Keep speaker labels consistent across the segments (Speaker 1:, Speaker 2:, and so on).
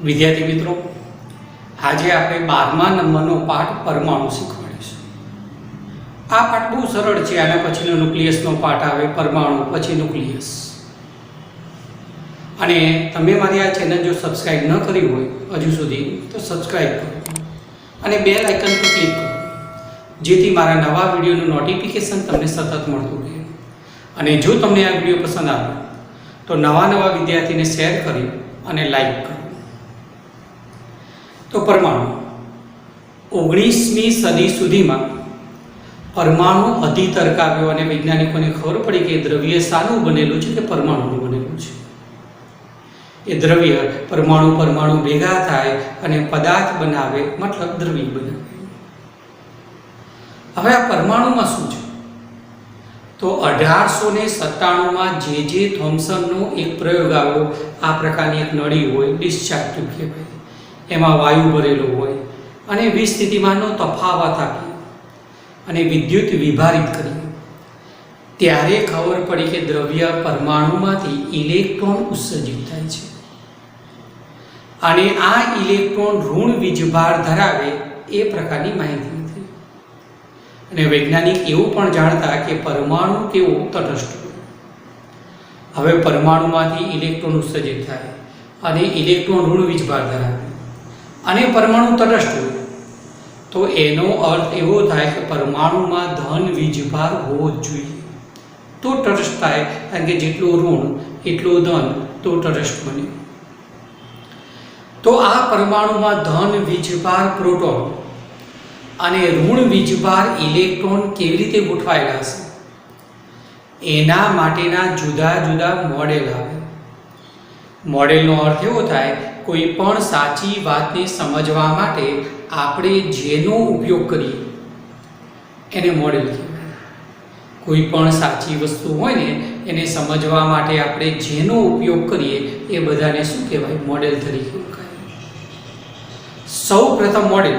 Speaker 1: વિદ્યાર્થી મિત્રો, આજે આપણે 12મા નંબરનો પાઠ પરમાણુ શીખવાડીશું. આ પાઠ બહુ સરળ છે. આના પછીનો ન્યુક્લિયસનો પાઠ આવે, પરમાણુ પછી ન્યુક્લિયસ. અને તમે મારી આ ચેનલ જો સબસ્ક્રાઇબ ન કરી હોય હજુ સુધી તો સબસ્ક્રાઇબ કરો અને બેલ આઇકન પર ક્લિક કરો, જેથી મારા નવા વિડીયોનું નોટિફિકેશન તમને સતત મળતું રહે. અને જો તમને આ વિડીયો પસંદ આવે તો નવા વિદ્યાર્થીને શેર કરી અને લાઈક કરો. તો પરમાણુ 19મી સદી સુધીમાં પરમાણુ અધિતર્કાવ્યો અને વૈજ્ઞાનિકોને ખબર પડી કે દ્રવ્ય શાનું બનેલું છે, કે પરમાણુનું બનેલું છે. એ દ્રવ્ય પરમાણુ ભેગા થાય અને પદાર્થ બનાવે, મતલબ દ્રવ્ય બનાવે. હવે આ પરમાણુમાં શું છે? તો 1897માં જે થોમ્સનનો એક પ્રયોગ આવ્યો. આ પ્રકારની એક નળી હોય, ડિસ્ચાર્જ ટ્યુબ કહેવાય, એમાં વાયુ ભરેલો હોય અને 20 સ્થિતિમાનનો તફાવત આપી અને વિદ્યુત વિભારિત કરી, ત્યારે ખબર પડી કે દ્રવ્ય પરમાણુમાંથી ઇલેક્ટ્રોન ઉત્સર્જિત થાય છે અને આ ઇલેક્ટ્રોન ઋણ વીજભાર ધરાવે એ પ્રકારની માહિતી હતી. અને વૈજ્ઞાનિક એવું પણ જાણતા કે પરમાણુ કેવો તટસ્થ હોય. હવે પરમાણુમાંથી ઇલેક્ટ્રોન ઉત્સર્જિત થાય અને ઇલેક્ટ્રોન ઋણ વીજભાર ધરાવે અને પરમાણુ તટસ્થ હોય, તો એનો અર્થ એવો થાય કે પરમાણુમાં ધન વીજભાર હોવો જ જોઈએ, તો તટસ્થ થાય. કારણ કે જેટલું ઋણ એટલું ધન, તો તટસ્થ બને. તો આ પરમાણુમાં ધન વીજભાર પ્રોટોન અને ઋણ વીજભાર ઇલેક્ટ્રોન કેવી રીતે ગોઠવાયેલા હશે, એના માટેના જુદા જુદા મોડેલ આવે. મોડેલનો અર્થ એવો થાય, કોઈ પણ સાચી વાતને સમજવા માટે આપણે જેનો ઉપયોગ કરીએ એને મોડેલ કહેવાય. કોઈ પણ સાચી વસ્તુ હોય ને એને સમજવા માટે આપણે જેનો ઉપયોગ કરીએ એ બધાને શું કહેવાય? મોડેલ તરીકે ઓળખાય. સૌ પ્રથમ મોડેલ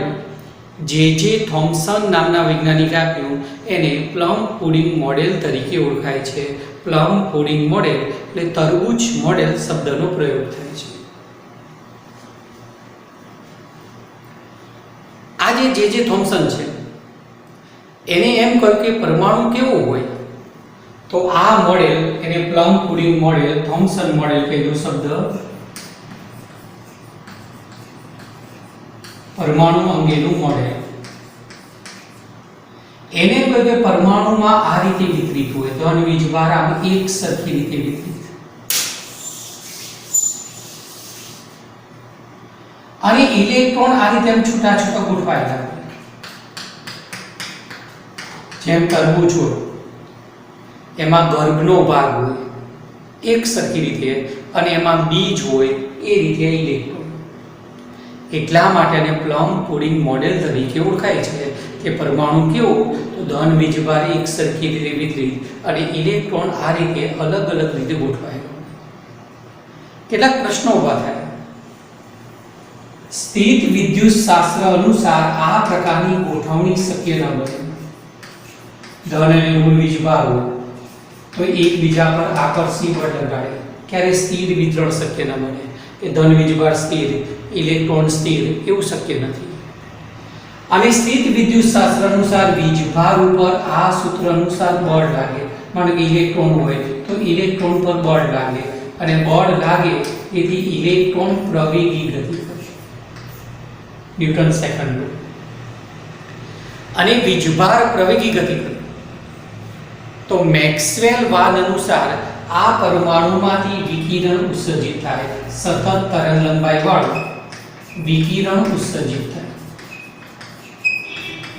Speaker 1: જે થોમ્સન નામના વૈજ્ઞાનિકે આપ્યું એને પ્લમ પુડિંગ મોડેલ તરીકે ઓળખાય છે. પ્લમ પુડિંગ મોડેલ એટલે તરબૂચ મોડેલ શબ્દનો પ્રયોગ થાય છે. આજે જે થોમ્સન છે એને એમ કહ્યું કે પરમાણુ કેવો હોય, તો આ મોડેલ એને plum pudding model, Thomson model કહેલો શબ્દ પરમાણુ અંગેનું મોડેલ. એને કહ્યું કે પરમાણુમાં આ રીતે વિતરિત હોય, ધન વીજભાર આમ એક સરખી રીતે વિતરિત, અને ઇલેક્ટ્રોન આ રીતે છૂટા છૂટા ગોઠવાયેલા હોય, જેમ તરબૂચ હોય એમાં ગર્ભનો ભાગ હોય એક સરખી રીતે અને એમાં બીજ હોય એ રીતે ઇલેક્ટ્રોન. એટલા માટે એને પ્લમ પુડિંગ મોડેલ તરીકે ઓળખાય છે કે પરમાણુ કેવો, તો ધન વીજભાર એક સરખી રીતે વિતરિત અને ઇલેક્ટ્રોન આ રીતે અલગ અલગ રીતે ગોઠવાયેલો. કેટલાક પ્રશ્નો ઊભા થાય. સ્થિત વિદ્યુત શાસ્ત્ર અનુસાર આ પ્રકારની ગોઠવણી શક્ય ન બને. ધન અને ઋણ વીજભાર હોય તો એકબીજા પર આકર્ષી બળ લગાડે, ક્યારે સ્થિર વિતરણ શક્ય ન બને કે ધન વીજભાર સ્થિર, ઇલેક્ટ્રોન સ્થિર, એવું શક્ય નથી. અને સ્થિત વિદ્યુત શાસ્ત્ર અનુસાર વીજભાર ઉપર આ સૂત્ર અનુસાર બળ લાગે. માનો કે ઇલેક્ટ્રોન હોય તો ઇલેક્ટ્રોન પર બળ લાગે, અને બળ લાગે તેથી ઇલેક્ટ્રોન પ્રવેગી ગતિ કરશે, ન્યૂટન સેકન્ડ લો. અને વીજભાર પ્રવેગી ગતિ કરે તો મેક્સવેલ વાદ અનુસાર આ પરમાણુમાંથી વિકિરણ ઉત્સર્જિત થાય, સતત તરંગ લંબાઈ વાળું વિકિરણ ઉત્સર્જિત થાય.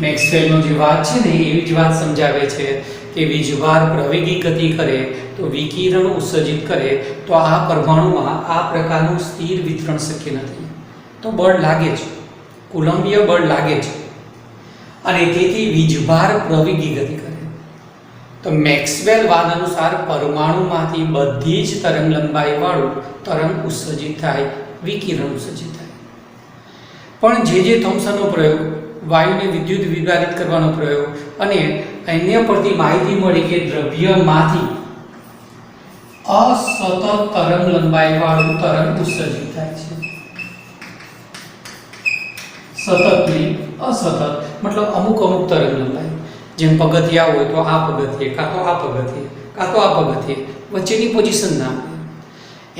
Speaker 1: મેક્સવેલનો જે વાત છે ને એવી જ વાત સમજાવે છે કે વીજભાર પ્રવેગી ગતિ કરે તો વિકિરણ ઉત્સર્જિત કરે, તો આ પરમાણુમાં આ પ્રકારનું સ્થિર વિતરણ શક્ય નથી. તો બળ લાગે છે, કુલંબીય બળ લાગે છે, અને તેથી વીજભાર પ્રવેગી ગતિ કરે. તો મેક્સવેલ વાદ અનુસાર પરમાણુમાંથી બધી જ તરંગ લંબાઈ વાળું તરંગ ઉત્સર્જિત થાય, વિકિરણ ઉત્સર્જિત થાય. પણ જે થોમ્સનનો પ્રયોગ, વાયુને વિદ્યુત વિભારિત કરવાનો પ્રયોગ, અને અન્ય પરથી માહિતી મળી કે દ્રવ્યમાંથી અસતત તરંગ લંબાઈ વાળું તરંગ ઉત્સર્જિત થાય છે, સતત નહીં, અસતત, મતલબ અમુક અમુક તરંગ લંબાઈ. જેમ પગથિયા હોય તો આ પગથિયે, કાં તો આ પગથિયે, કાં તો આ પગથિયે, વચ્ચેની પોઝિશન ના આપે.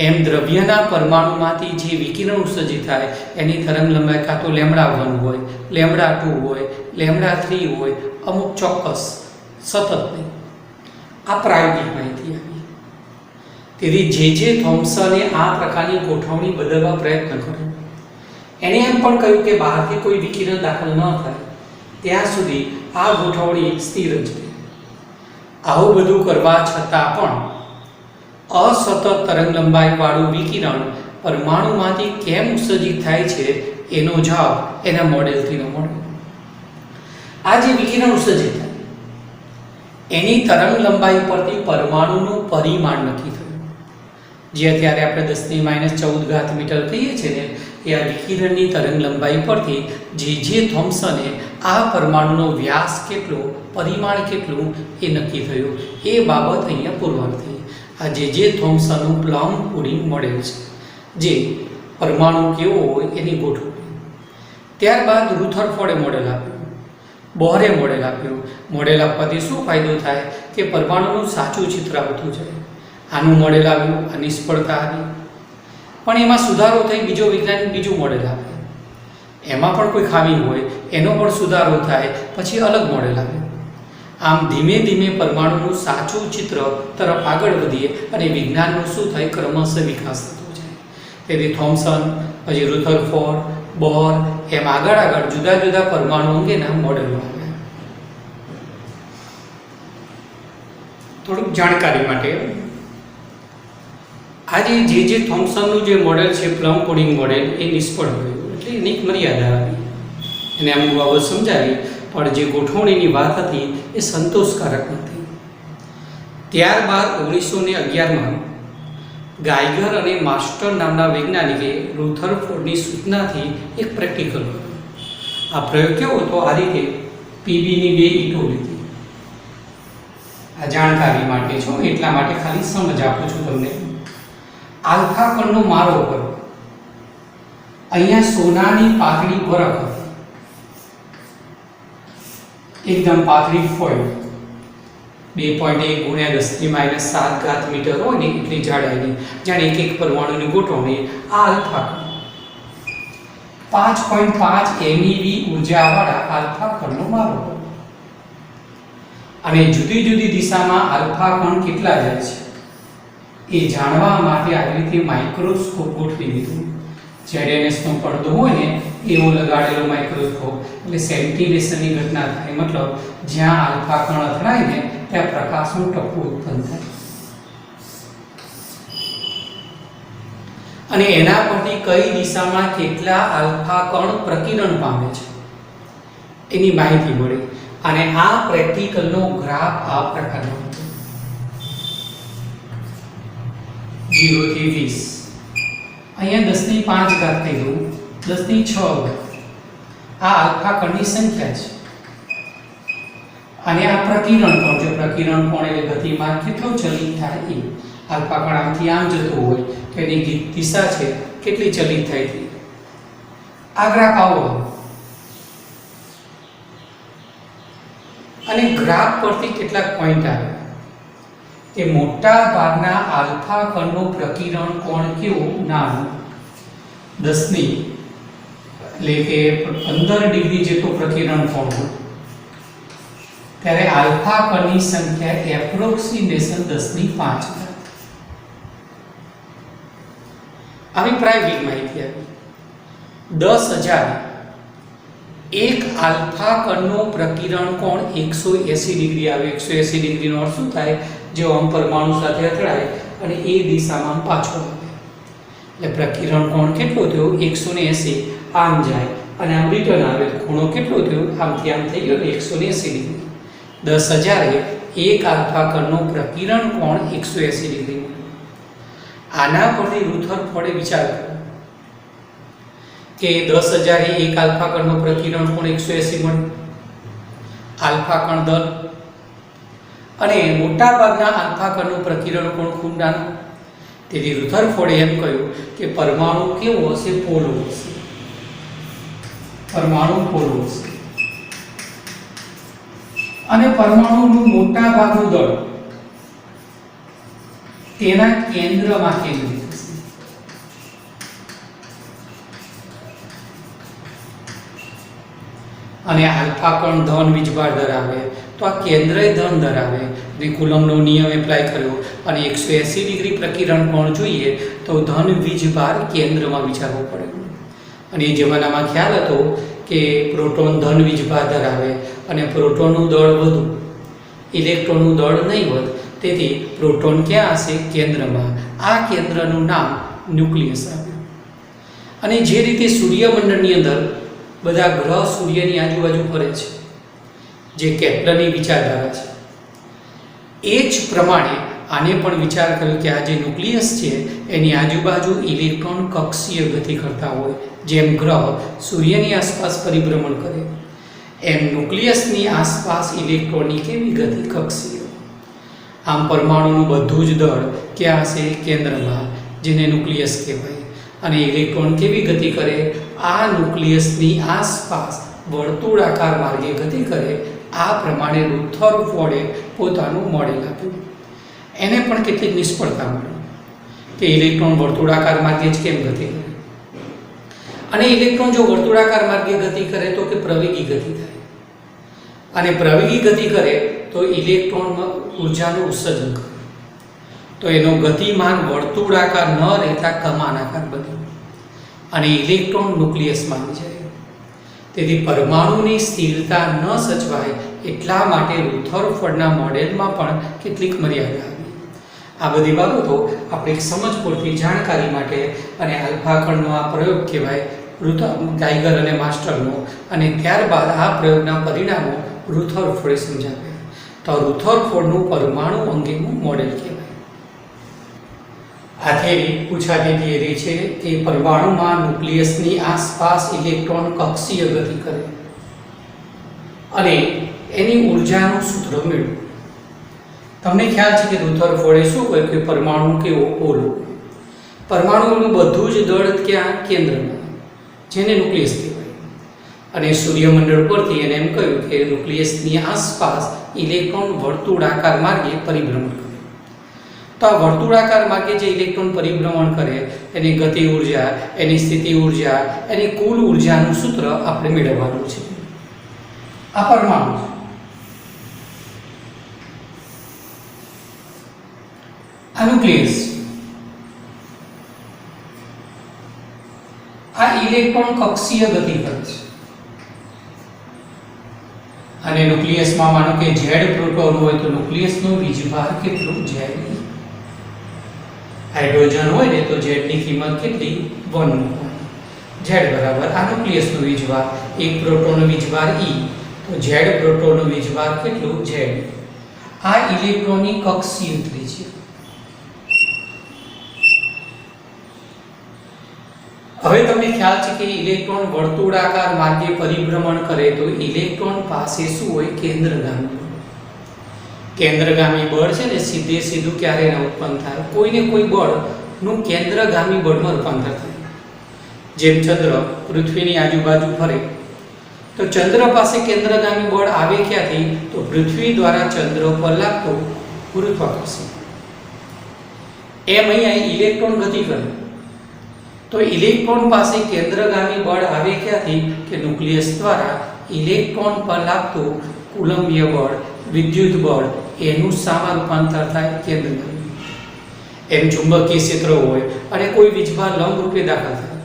Speaker 1: એમ દ્રવ્યના પરમાણુમાંથી જે વિકિરણ ઉત્સર્જિત થાય એની તરંગ લંબાઈ કાં તો λ1 હોય, λ2 હોય, λ3 હોય, અમુક ચોક્કસ, સતત નહીં. આ પ્રાયોગિક માહિતી આવી. તેથી જે થોમ્સને આ પ્રકારની ગોઠવણી બદલવા પ્રયત્ન કર્યો. એણે એમ પણ કહ્યું કે બહારથી કોઈ વિકિરણ દાખલ ન થાય ત્યાં સુધી આ ગોઠવણી સ્થિર જ રહે. આવું બધું કરવા છતાં પણ અસતત તરંગ લંબાઈવાળું વિકિરણ પરમાણુમાંથી કેમ ઉત્સર્જિત થાય છે એનો જવાબ એના મોડેલથી ન મળે. આ જે વિકિરણ ઉત્સર્જિત થાય એની તરંગ લંબાઈ પરથી પરમાણુનું પરિમાણ નક્કી થયું. જે અત્યારે આપણે 10⁻14 મીટર કહીએ છીએ ને, એ આ વિકિરણની તરંગ લંબાઈ પરથી જે થોમ્સને આ પરમાણુનો વ્યાસ કેટલો, પરિમાણ કેટલું એ નક્કી થયું. એ બાબત અહીંયા પુરવાર થઈ. આ જે થોમ્સનનું પ્લમ પુડિંગ મોડેલ છે, જે પરમાણુ કેવો હોય એની ગોઠવણી. ત્યારબાદ રુથરફોર્ડે મોડેલ આપ્યું, બોહરે મોડેલ આપ્યું. મોડેલ આપવાથી શું ફાયદો થાય કે પરમાણુનું સાચું ચિત્ર આવતું જાય. આનું મોડેલ આવ્યું, આ નિષ્ફળતા આવી, પણ એમાં સુધારો થઈ બીજો વૈજ્ઞાનિક બીજું મોડેલ આપે. એમાં પણ કોઈ ખામી હોય એનો પણ સુધારો થાય, પછી અલગ મોડેલ આવે. આમ ધીમે ધીમે પરમાણુનું સાચું ચિત્ર તરફ આગળ વધીએ અને વિજ્ઞાનનું શું થાય, ક્રમશઃ વિકાસ થતો જાય. તેથી થોમ્સન, પછી રુથરફોર્ડ, બોહર, એમ આગળ જુદા જુદા પરમાણુ અંગેના મોડેલો આવ્યા. થોડુંક જાણકારી માટે, આજે જે થોમ્સનનું જે મોડેલ છે, પ્લમ પુડિંગ મોડેલ, એ નિષ્ફળ ગયું. એટલે એની એક મર્યાદા આવી. એને અમુક બાબત સમજાવી, પણ જે ગોઠવણીની વાત હતી એ સંતોષકારક નથી. ત્યારબાદ 1911માં ગાઇગર અને માસ્ટર નામના વૈજ્ઞાનિકે રુથરફોર્ડની સૂચનાથી એક પ્રેક્ટિકલ કર્યું. આ પ્રયોગ કેવો હતો, આ રીતે પીબીની 2 ઈંટો લીધી. આ જાણકારી માટે છો, એટલા માટે ખાલી સમજ આપું છું તમને. આલ્ફા કણનો મારો કરો. અહીંયા સોનાની પાતળી વરખ હતી, એકદમ પાતળી ફોઇલ, 2.1 × 10⁻7 મીટર હોય ને એટલી જાડાઈની, જાણે એક પરમાણુની ગોઠવણી. આ આલ્ફા કણ 5.5 MeV ઉર્જાવાળા આલ્ફા કણનો મારો કરો. અને જુદી જુદી દિશામાં આલ્ફા કણ કેટલા જાય છે એ જાણવા માટે આવી રીતે માઇક્રોસ્કોપ ગોઠવી દીધું. ZNS નો પડદો હોય ને એવો લગાડેલો માઇક્રોસ્કોપ, એટલે સેન્ટિલેશનની ઘટના થાય. મતલબ જ્યાં આલ્ફા કણ અથડાય ને ત્યાં પ્રકાશનું ટપકું ઉત્પન્ન થાય. અને એના પરથી કઈ દિશામાં કેટલા આલ્ફા કણ પ્રકિરણ પામે છે એની માહિતી મળી. અને આ પ્રેક્ટિકલનો ગ્રાફ આ પ્રકારનો હતો, 0 થી 20. અહીંયા 10⁵ થઈ ગયું, 10⁶. આ આલ્ફા કણની સંખ્યા છે. અને આ પ્રકિરણ કોણ છે, પ્રકિરણ કોણ એટલે ગતિમાન કેટલો ચલિત થાય એ. આલ્ફા કણ આમથી આમ જતો હોય તો એની દિશા છે કેટલી ચલિત થાય છે. આ ગ્રાફ આવો, અને ગ્રાફ પરથી કેટલાક પોઈન્ટ આવે કે મોટા ભાગના આલ્ફા કણનો પ્રકિરણ કોણ કેવો, નાનો, 10 એટલે કે 15 ડિગ્રી જેટલો પ્રકિરણ કોણ હોય, ત્યારે આલ્ફા કણની સંખ્યા એપ્રોક્સિમેશન 10⁵. આવી પ્રાયોગિક માહિતી આવી. 10,000 એક આલ્ફા કણનો પ્રકિરણ કોણ 180 ડિગ્રી આવે. 180 ડિગ્રીનો અર્થ શું થાય, જો આમ પરમાણુ સાથે અથડાય અને એ દિશામાં પાછો આવે એટલે પ્રકિરણ કોણ કેટલો થયો, 180. આમ જાય અને આમ રિટર્ન આવે, ખૂણો કેટલો થયો, આમથી આમ થઈ ગયો 180 ડિગ્રી. 10,000 એક આલ્ફા કણનો પ્રકિરણ કોણ 180 ડિગ્રી. આના પરથી રુથરફોર્ડે વિચાર કર્યો કે 10,000 એક આલ્ફા કણનો પ્રકિરણ કોણ 180 મળે, આલ્ફા કણ દળ, અને મોટા ભાગના આલ્ફા કણનું પ્રકિરણ કોણ ખૂબ નાનું. તેથી રુથરફોર્ડે એમ કહ્યું કે પરમાણુ કેવો હશે, પોલો હશે. પરમાણુ પોલો હશે અને પરમાણુનું મોટા ભાગનું દળ તેના કેન્દ્રમાં કેન્દ્રિત હશે. અને આલ્ફા કણ ધન વીજભાર ધરાવે તો આ કેન્દ્રય ધન ધરાવે અને કુલમ્બનો નિયમ એપ્લાય કર્યો અને 180 ડિગ્રી પ્રકિરણ કોણ જોઈએ તો ધન વીજભાર કેન્દ્રમાં વિચારવો પડે. અને એ જમાનામાં ખ્યાલ હતો કે પ્રોટોન ધન વીજભાર ધરાવે અને પ્રોટોનનું દળ વધુ, ઇલેક્ટ્રોનનું દળ નહીં વધે. તેથી પ્રોટોન ક્યાં હશે? કેન્દ્રમાં. આ કેન્દ્રનું નામ ન્યુક્લિયસ આવ્યું. અને જે રીતે સૂર્યમંડળની અંદર બધા ગ્રહ સૂર્યની આજુબાજુ ફરે છે, જે કેપ્લરની વિચારધારા છે, એ જ પ્રમાણે આને પણ વિચાર કર્યો કે આ જે ન્યુક્લિયસ છે એની આજુબાજુ ઇલેક્ટ્રોન કક્ષીય ગતિ કરતા હોય. જેમ ગ્રહ સૂર્યની આસપાસ પરિભ્રમણ કરે એમ ન્યુક્લિયસની આસપાસ ઇલેક્ટ્રોનની કેવી ગતિ? કક્ષીય. આમ પરમાણુનું બધું જ દળ ક્યાં હશે? કેન્દ્રમાં, જેને ન્યુક્લિયસ કહેવાય. અને ઇલેક્ટ્રોન કેવી ગતિ કરે? આ ન્યુક્લિયસની આસપાસ વર્તુળાકાર માર્ગે ગતિ કરે. આ પ્રમાણે રુથરફોર્ડે પોતાનું મોડેલ આપ્યું. એને પણ કેટલીક નિષ્ફળતા મળી કે ઇલેક્ટ્રોન વર્તુળાકાર માર્ગે જ કેમ ગતિ કરે. અને ઇલેક્ટ્રોન જો વર્તુળાકાર માર્ગે ગતિ કરે તો કે પ્રવેગી ગતિ થાય. અને પ્રવેગી ગતિ કરે તો ઇલેક્ટ્રોનમાં ઉર્જાનું ઉત્સર્જન કરે. તો એનો ગતિમાન વર્તુળાકાર ન રહેતા કમાનાકાર બને અને ઇલેક્ટ્રોન ન્યુક્લિયસમાં આવી જાય. તેથી પરમાણુની સ્થિરતા ન સચવાય એટલા માટે રુથરફોર્ડના મોડેલમાં પણ કેટલીક મર્યાદા આવી. આ બધી બાબતો આપણે સમજ પૂરતી જાણકારી માટે અને આલ્ફા કણનો આ પ્રયોગ કહેવાય ગાઈગર અને માસ્ટરનો. અને ત્યારબાદ આ પ્રયોગના પરિણામો રુથરફોર્ડે સમજાવ્યા. તો રુથરફોર્ડનું પરમાણુ અંગેનું મોડેલ કહેવાય. આ થિયરી પૂછાતી થિયરી છે કે પરમાણુમાં ન્યુક્લિયસની આસપાસ ઇલેક્ટ્રોન કક્ષીય ગતિ કરે અને એની ઉર્જાનું સૂત્ર મેળવો. તમને ખ્યાલ છે કે રુથરફોર્ડે શું કહ્યું કે પરમાણુ કેવો? પોલો. પરમાણુનું બધું જ દળ ક્યાં? કેન્દ્રમાં, જેને ન્યુક્લિયસ કહેવાય. અને સૂર્યમંડળ પરથી એને એમ કહ્યું કે ન્યુક્લિયસની આસપાસ ઇલેક્ટ્રોન વર્તુળાકાર માર્ગે પરિભ્રમણ કરે. તો આ વર્તુળાકાર માર્ગે જે ઇલેક્ટ્રોન પરિભ્રમણ કરે એની ગતિ ઉર્જા, એની સ્થિતિ ઉર્જા, એની કુલ ઉર્જાનું સૂત્ર આપણે મેળવવાનું છે. આ પરમાણુ આ ન્યુક્લિયસ, આ ઇલેક્ટ્રોન કક્ષીય ગતિ કરે છે. અને ન્યુક્લિયસમાં માનો કે Z પ્રોટોન હોય તો ન્યુક્લિયસનો વીજભાર કેટલો? Z. હાઇડ્રોજન હોય ને તો Z ની કિંમત કેટલી? 1. Z બરાબર આ ન્યુક્લિયસનો વીજભાર, એક પ્રોટોનનો વીજભાર E, તો Z પ્રોટોનનો વીજભાર કેટલું? Z. આ ઇલેક્ટ્રોનની કક્ષીય ત્રિજ્યા. હવે તમને ખ્યાલ છે કે ઇલેક્ટ્રોન વર્તુળાકાર માર્ગે પરિભ્રમણ કરે તો ઇલેક્ટ્રોન પાસે શું હોય? કેન્દ્રગામી બળ. કેન્દ્રગામી બળ છે ને સીધે સીધું ક્યારે ન ઉત્પન્ન થાય? કોઈને કોઈ બળનું કેન્દ્રગામી બળમાં રૂપાંતર થાય. જેમ ચંદ્ર પૃથ્વીની આજુબાજુ ફરે તો ચંદ્ર પાસે કેન્દ્રગામી બળ આવે ક્યાંથી? તો પૃથ્વી દ્વારા ચંદ્ર પર લાગતો ગુરુત્વાકર્ષણ. એમ અહીંયા ઇલેક્ટ્રોન ગતિ કરે તો ઇલેક્ટ્રોન પાસે કેન્દ્રગામી બળ આવે ક્યાંથી? કે ન્યુક્લિયસ દ્વારા ઇલેક્ટ્રોન પર લાગતું કુલંબીય બળ, વિદ્યુત બળ, એનું શામાં રૂપાંતર થાય? કેન્દ્રગામી. એમ ચુંબકીય ક્ષેત્ર હોય અને કોઈ વીજભાર લંબ રૂપે દાખલ થાય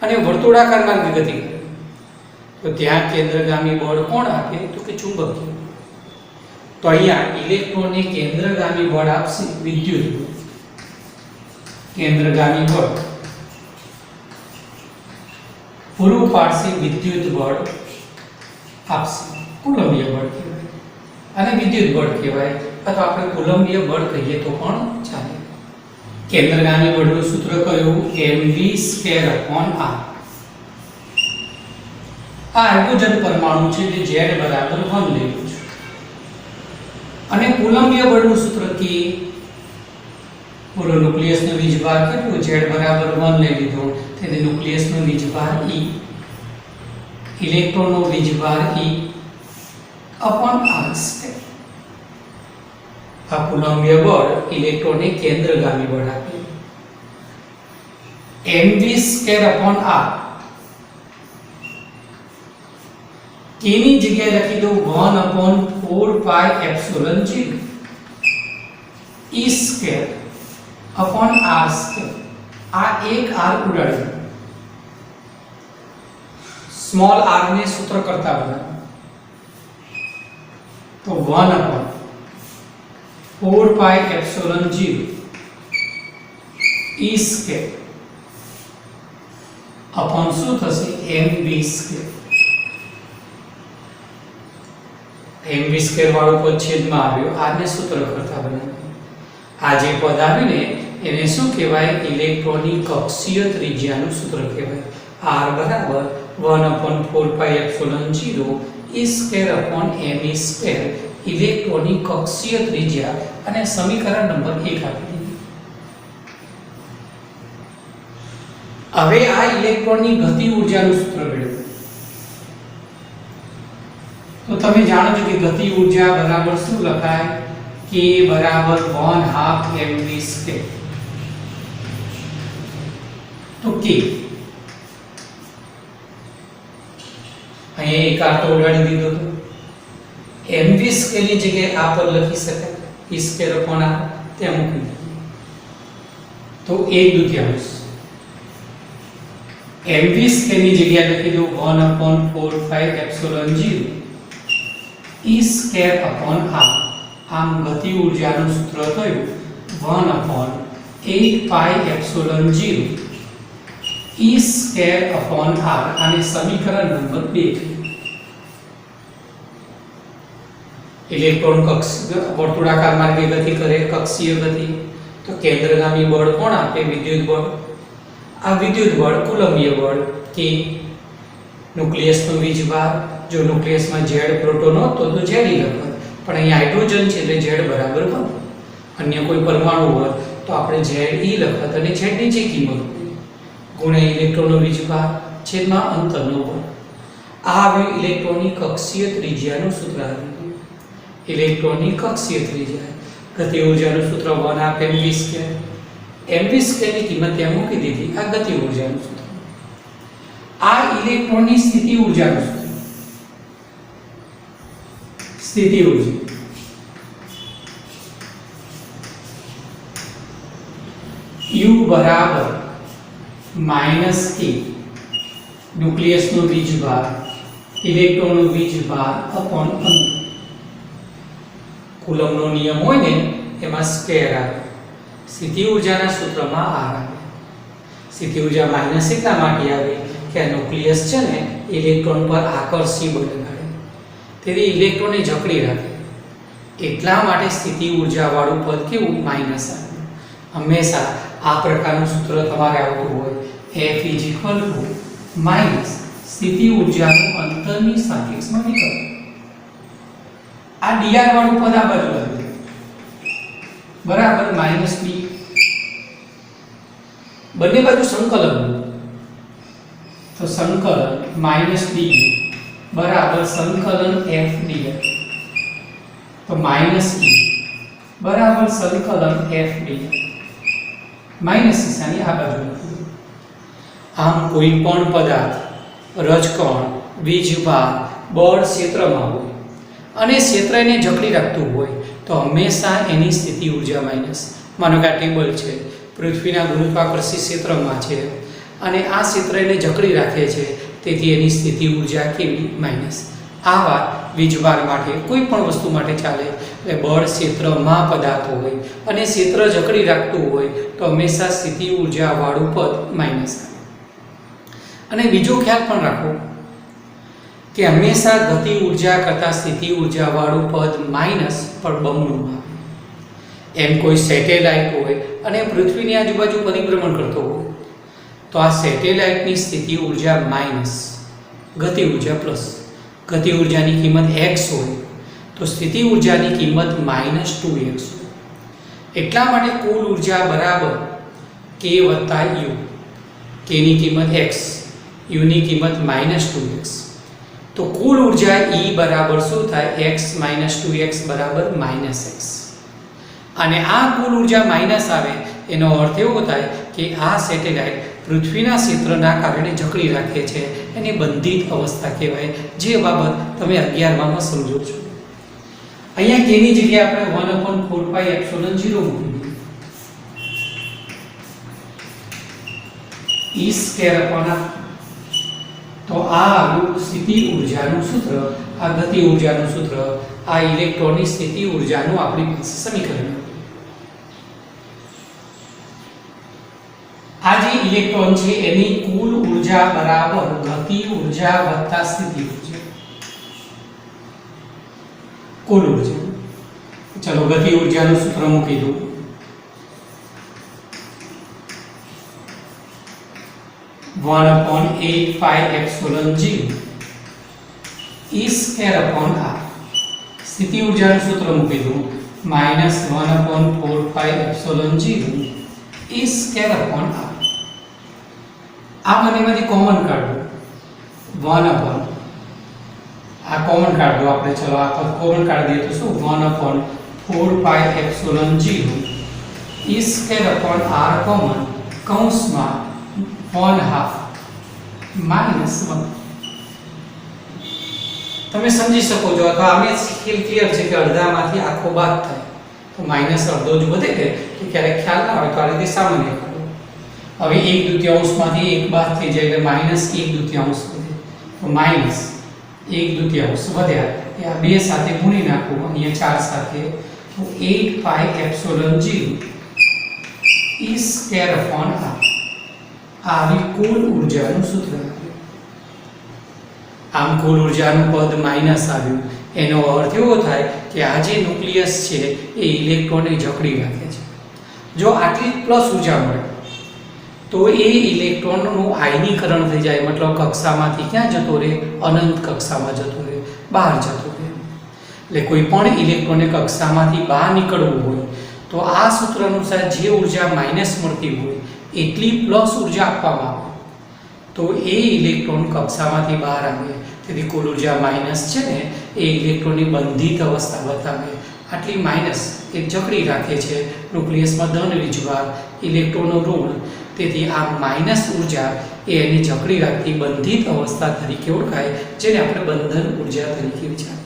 Speaker 1: અને વર્તુળાકાર માર્ગે ગતિ કરે તો ત્યાં કેન્દ્રગામી બળ કોણ આપે? તો કે ચુંબકીય. તો અહીંયા ઇલેક્ટ્રોનને કેન્દ્રગામી બળ આપશે વિદ્યુત બળ. કેન્દ્રગામી બળ પૂરું પાડશે વિદ્યુત બળ આપશે. કુલંબીય બળ કહેવાય અને વિદ્યુત બળ કહેવાય, અથવા આપણે કુલંબીય બળ કહીએ તો પણ ચાલે. કેન્દ્રગામી બળનું સૂત્ર કયું? mv²/r. આ હાઇડ્રોજન પરમાણુ છે જે Z બરાબર 1 લેવું છે. અને કુલંબીય બળનું સૂત્ર કે પૂરો ન્યુક્લિયસનો વીજભાર કેટલું? Z બરાબર 1 લઈ લીધો, તેથી ન્યુક્લિયસનો વીજભાર E. ઇલેક્ટ્રોનનો વીજભાર E upon r સ્ક્વેર. આ કુલંબીય બળ ઇલેક્ટ્રોનને કેન્દ્રગામી બળ આપે. mv square upon r k ની જગ્યાએ લખી દો 1/4 પાઈ epsilon 0 e square upon r square. આ એક r ઉડાડી સ્મોલ r ને સૂત્ર કરતા બનાવો તો 1/4 પાઈ એપ્સિલોન 0 e સ્ક્વેર upon શું થશે mv સ્ક્વેર. mv સ્ક્વેર વાળું પદ છેદમાં આવ્યો આને સૂત્ર કરતા બનાવ્યું. આ જે પદ આવ્યું ને એને શું કહેવાય ઇલેક્ટ્રોનની કક્ષીય ત્રિજ્યાનું સૂત્ર કહેવાય. r બરાબર 1/4 પાઈ epsilon 0 e square upon me square ઇલેક્ટ્રોનની કક્ષીય ત્રિજ્યા અને સમીકરણ નંબર 1 આપી દીધું. હવે આ ઇલેક્ટ્રોનની ગતિ ઊર્જાનું સૂત્ર મેળવો તો તમે જાણો છો કે ગતિ ઊર્જા બરાબર શું લખાય k બરાબર 1/2 mv સ્ક્વેર. તો k અહીંયા એક આ તો ઉડાડી દીધો તો mv સ્ક્વેર ની જગ્યાએ આ પર લખી શકાય e સ્ક્વેર upon r ત્યાં મૂકી દીધું તો 1/2 mv સ્ક્વેર ની જગ્યાએ લખી દો 1/4 પાઈ epsilon 0 e square upon r. આમ ગતિ ઊર્જાનું સૂત્ર થયું 1/8 પાઈ epsilon 0 e square upon r. આને સમીકરણ નંબર 2. ઇલેક્ટ્રોન વર્તુળાકાર માર્ગે ગતિ કરે કક્ષીય ગતિ તો કેન્દ્રગામી બળ કોણ આપે વિદ્યુત બળ. આ વિદ્યુત બળ કુલંબીય બળ કે ન્યુક્લિયસનો વીજભાર જો ન્યુક્લિયસમાં z પ્રોટોન હોત તો z લખત પણ અહીંયા હાઇડ્રોજન છે એટલે z બરાબર 1. અન્ય કોઈ પરમાણુ હોત તો આપણે z લખત અને z ની જે કિંમત ગુણ્યા ઇલેક્ટ્રોનનો વીજભાર છેદમાં અંતરનો બળ. આ આવ્યું ઇલેક્ટ્રોનની કક્ષીય ત્રિજ્યાનું સૂત્ર આવ્યું. ઇલેક્ટ્રોનની કક્ષીય ત્રિજ્યા ગતિ ઊર્જાનું સૂત્ર 1/2 mv સ્ક્વેર. mv સ્ક્વેર ની કિંમત ત્યાં મૂકી દીધી. આ ગતિ ઊર્જાનું સૂત્ર. આ ઇલેક્ટ્રોનની સ્થિતિ ઊર્જાનું સૂત્ર. સ્થિતિ ઊર્જા U બરાબર -k ન્યુક્લિયસનો વીજભાર ઇલેક્ટ્રોનનો વીજભાર upon અંતર. કુલમ્બનો નિયમ હોય ને એમાં સ્ક્વેર આવે. સ્થિતિ ઊર્જાના સૂત્રમાં r આવે. સ્થિતિ ઊર્જા માઈનસ એટલા માટે આવે કે આ ન્યુક્લિયસ છે ને ઇલેક્ટ્રોન પર આકર્ષી બળ લગાડે તેથી ઇલેક્ટ્રોનને જકડી રાખે. એટલા માટે સ્થિતિ ઊર્જા વાળું પદ કેવું માઈનસ આવે. હંમેશા આ પ્રકારનું સૂત્ર તમારે આવતું હોય F માઈનસ સ્થિતિ ઊર્જાનું અંતરની સાપેક્ષમાં વિકલન. આ dr વાળું પદ આ બાજુ આવે બરાબર -b. બંને બાજુ સંકલન તો સંકલન -d બરાબર સંકલન f dr તો -e બરાબર સંકલન f dr માઈનસ નિશાની આ બાજુ. આમ કોઈ પણ પદાર્થ રજકણ વીજભાર બળ ક્ષેત્રમાં હોય અને ક્ષેત્ર એને જકડી રાખતું હોય તો હંમેશા એની સ્થિતિ ઊર્જા માઈનસ. માનો કે આ ટેબલ છે પૃથ્વીના ગુરુત્વાકર્ષી ક્ષેત્રમાં છે અને આ ક્ષેત્ર એને જકડી રાખે છે તેથી એની સ્થિતિ ઊર્જા કેવી માઈનસ. આ વાત વીજભાર માટે કોઈ પણ વસ્તુ માટે ચાલે. એટલે બળ ક્ષેત્રમાં પદાર્થ હોય અને ક્ષેત્ર જકડી રાખતું હોય તો હંમેશા સ્થિતિ ઊર્જા વાળું પદ માઈનસ આવે. અને બીજો ખ્યાલ પણ રાખો કે હંમેશા ગતિ ઊર્જા કરતાં સ્થિતિ ઊર્જા વાળું પદ માઈનસ પણ બમણું આવે. એમ કોઈ સેટેલાઇટ હોય અને પૃથ્વીની આજુબાજુ પરિભ્રમણ કરતો હોય તો આ સેટેલાઇટની સ્થિતિ ઊર્જા માઈનસ ગતિ ઊર્જા પ્લસ. ગતિ ઊર્જાની કિંમત x હોય તો સ્થિતિ ઊર્જાની કિંમત -2x હોય. એટલા માટે કુલ ઊર્જા બરાબર k + u. k ની કિંમત x, u ની કિંમત -2x. તો કુલ ઉર્જા E બરાબર શું થાય? x - 2x બરાબર -x. અને આ કુલ ઉર્જા માઈનસ આવે એનો અર્થ એવો થાય કે આ સેટેલાઇટ પૃથ્વીના ક્ષેત્રના કારણે જકડી રાખે છે, એને બંધિત અવસ્થા કહેવાય, જે બાબત તમે 11માં સમજો છો. અહીંયા k ની જગ્યાએ આપણે 1/4πε0 મૂકી E સ્ક્વેર અપોન r. તો આ આવ્યું સ્થિતિ ઊર્જાનું સૂત્ર, આ ગતિ ઊર્જાનું સૂત્ર, આ ઇલેક્ટ્રોનની સ્થિતિ ઊર્જાનું આપણી પાસે સમીકરણ. આ જે ઇલેક્ટ્રોન છે એની કુલ ઊર્જા બરાબર ગતિ ઊર્જા વત્તા સ્થિતિ ઊર્જા. કુલ ઊર્જા. ચલો ગતિ ઊર્જાનું સૂત્ર મૂકી દઉં. One upon 8πε0 E square upon r. स्थिति ऊर्जाનું સૂત્ર મૂકી દઉં -1/4πε0 E स्क्वायर अपॉन r. આ બંનેમાંથી કોમન કાઢો 1 अपॉन આ કોમન કાઢ દો આપણે. ચલો આ પદ કોમન કાઢી દઈએ તો શું 1/4πε0 E square upon r common કૌંસમાં 1/2 -1. તમે સમજી શકો છો અથવા આમે સ્કેલ ક્લિયર છે કે અડધામાંથી આખો બાદ થાય તો માઈનસ અડધો જ વધે કે ક્યારેક ખ્યાલ ના આવે તો આ રીતે સામાન્ય કરો. હવે 1/2 માંથી 1 બાદ થઈ જાય એટલે -1/2 વધે તો -1/2 વધ્યા એ આ બે સાથે ગુણી નાખો અહીંયા 4 સાથે તો 8πε0 E સ્ક્વેર અપોન r. આવી કુલ ઊર્જાનું સૂત્ર. આમ કુલ ઊર્જાનું પદ માઈનસ આવ્યું એનો અર્થ એવો થાય કે આ જે ન્યુક્લિયસ છે એ ઇલેક્ટ્રોનને જકડી રાખે છે. જો આટલી પ્લસ ઊર્જા મળે તો એ ઇલેક્ટ્રોનનું આયનીકરણ થઈ જાય, મતલબ કક્ષામાંથી ક્યાં જતો રહે? અનંત કક્ષામાં જતો રહે, બહાર જતો રહે. એટલે કોઈ પણ ઇલેક્ટ્રોનને કક્ષામાંથી બહાર નીકળવું હોય તો આ સૂત્ર અનુસાર જે ઊર્જા માઈનસ મળતી હોય એટલી પ્લસ ઊર્જા આપવામાં આવે તો એ ઇલેક્ટ્રોન કક્ષામાંથી બહાર આવે. તેથી કુલ ઊર્જા માઈનસ છે ને એ ઇલેક્ટ્રોનની બંધિત અવસ્થા બતાવે. આટલી માઈનસ એ જકડી રાખે છે ન્યુક્લિયસમાં ધન વીજભાર, ઇલેક્ટ્રોનનો ઋણ. તેથી આ માઈનસ ઊર્જા એ એની જકડી રાખતી બંધિત અવસ્થા તરીકે ઓળખાય, જેને આપણે બંધન ઊર્જા તરીકે વિચારીએ.